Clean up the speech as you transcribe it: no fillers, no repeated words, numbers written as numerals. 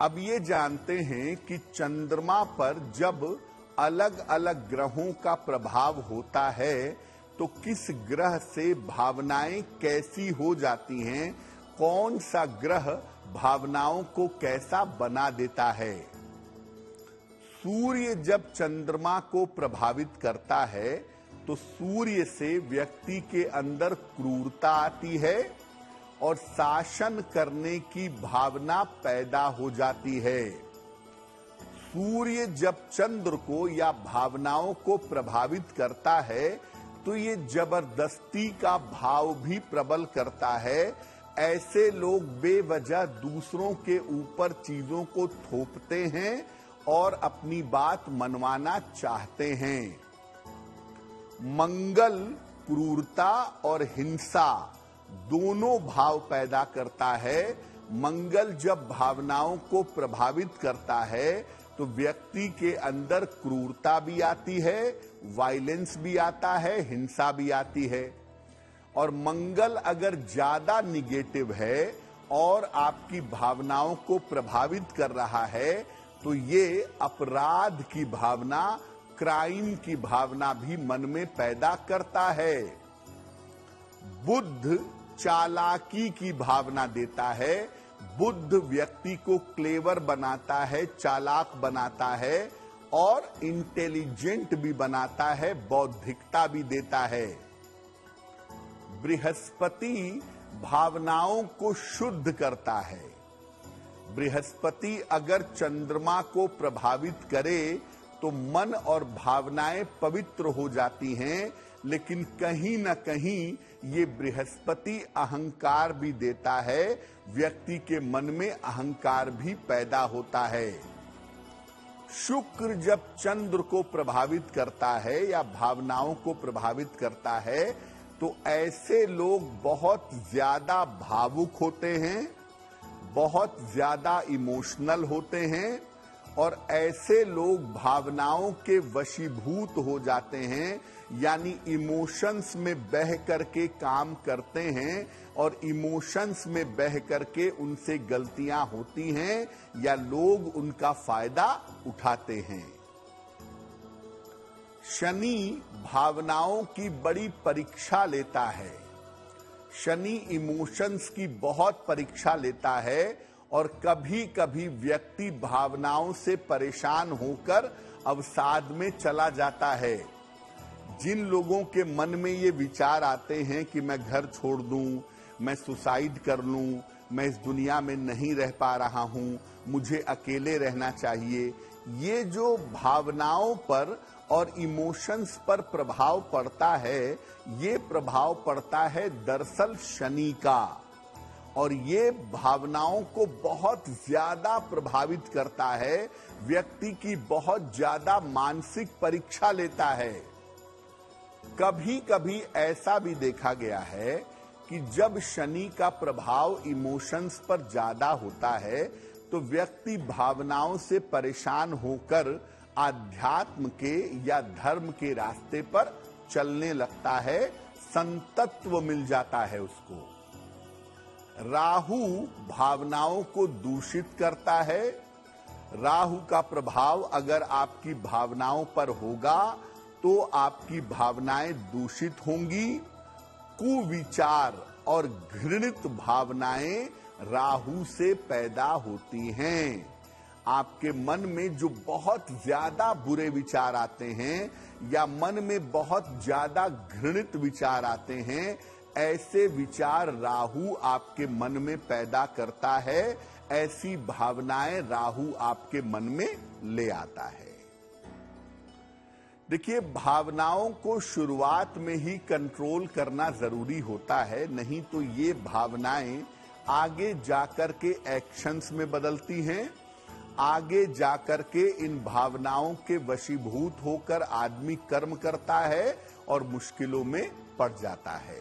अब ये जानते हैं कि चंद्रमा पर जब अलग अलग ग्रहों का प्रभाव होता है तो किस ग्रह से भावनाएं कैसी हो जाती हैं, कौन सा ग्रह भावनाओं को कैसा बना देता है। सूर्य जब चंद्रमा को प्रभावित करता है तो सूर्य से व्यक्ति के अंदर क्रूरता आती है और शासन करने की भावना पैदा हो जाती है। सूर्य जब चंद्र को या भावनाओं को प्रभावित करता है तो ये जबरदस्ती का भाव भी प्रबल करता है। ऐसे लोग बेवजह दूसरों के ऊपर चीजों को थोपते हैं और अपनी बात मनवाना चाहते हैं। मंगल क्रूरता और हिंसा दोनों भाव पैदा करता है। मंगल जब भावनाओं को प्रभावित करता है तो व्यक्ति के अंदर क्रूरता भी आती है, वायलेंस भी आता है, हिंसा भी आती है। और मंगल अगर ज्यादा निगेटिव है और आपकी भावनाओं को प्रभावित कर रहा है तो ये अपराध की भावना, क्राइम की भावना भी मन में पैदा करता है। बुध चालाकी की भावना देता है। बुध व्यक्ति को क्लेवर बनाता है, चालाक बनाता है और इंटेलिजेंट भी बनाता है, बौद्धिकता भी देता है। बृहस्पति भावनाओं को शुद्ध करता है। बृहस्पति अगर चंद्रमा को प्रभावित करे तो मन और भावनाएं पवित्र हो जाती हैं, लेकिन कहीं न कहीं ये बृहस्पति अहंकार भी देता है। व्यक्ति के मन में अहंकार भी पैदा होता है। शुक्र जब चंद्र को प्रभावित करता है या भावनाओं को प्रभावित करता है तो ऐसे लोग बहुत ज्यादा भावुक होते हैं, बहुत ज्यादा इमोशनल होते हैं और ऐसे लोग भावनाओं के वशीभूत हो जाते हैं, यानी इमोशंस में बह करके काम करते हैं और इमोशंस में बह करके उनसे गलतियां होती हैं या लोग उनका फायदा उठाते हैं। शनि भावनाओं की बड़ी परीक्षा लेता है। शनि इमोशंस की बहुत परीक्षा लेता है और कभी कभी व्यक्ति भावनाओं से परेशान होकर अवसाद में चला जाता है। जिन लोगों के मन में ये विचार आते हैं कि मैं घर छोड़ दूं, मैं सुसाइड कर लूं, मैं इस दुनिया में नहीं रह पा रहा हूं, मुझे अकेले रहना चाहिए, ये जो भावनाओं पर और इमोशंस पर प्रभाव पड़ता है, ये प्रभाव पड़ता है दरअसल शनि का और ये भावनाओं को बहुत ज्यादा प्रभावित करता है। व्यक्ति की बहुत ज्यादा मानसिक परीक्षा लेता है। कभी कभी ऐसा भी देखा गया है कि जब शनि का प्रभाव इमोशंस पर ज्यादा होता है तो व्यक्ति भावनाओं से परेशान होकर आध्यात्म के या धर्म के रास्ते पर चलने लगता है, संतत्व मिल जाता है उसको। राहु भावनाओं को दूषित करता है। राहु का प्रभाव अगर आपकी भावनाओं पर होगा तो आपकी भावनाएं दूषित होंगी। कुविचार और घृणित भावनाएं राहु से पैदा होती हैं। आपके मन में जो बहुत ज्यादा बुरे विचार आते हैं या मन में बहुत ज्यादा घृणित विचार आते हैं, ऐसे विचार राहु आपके मन में पैदा करता है। ऐसी भावनाएं राहु आपके मन में ले आता है। देखिए, भावनाओं को शुरुआत में ही कंट्रोल करना जरूरी होता है, नहीं तो ये भावनाएं आगे जाकर के एक्शंस में बदलती हैं। आगे जाकर के इन भावनाओं के वशीभूत होकर आदमी कर्म करता है और मुश्किलों में पड़ जाता है।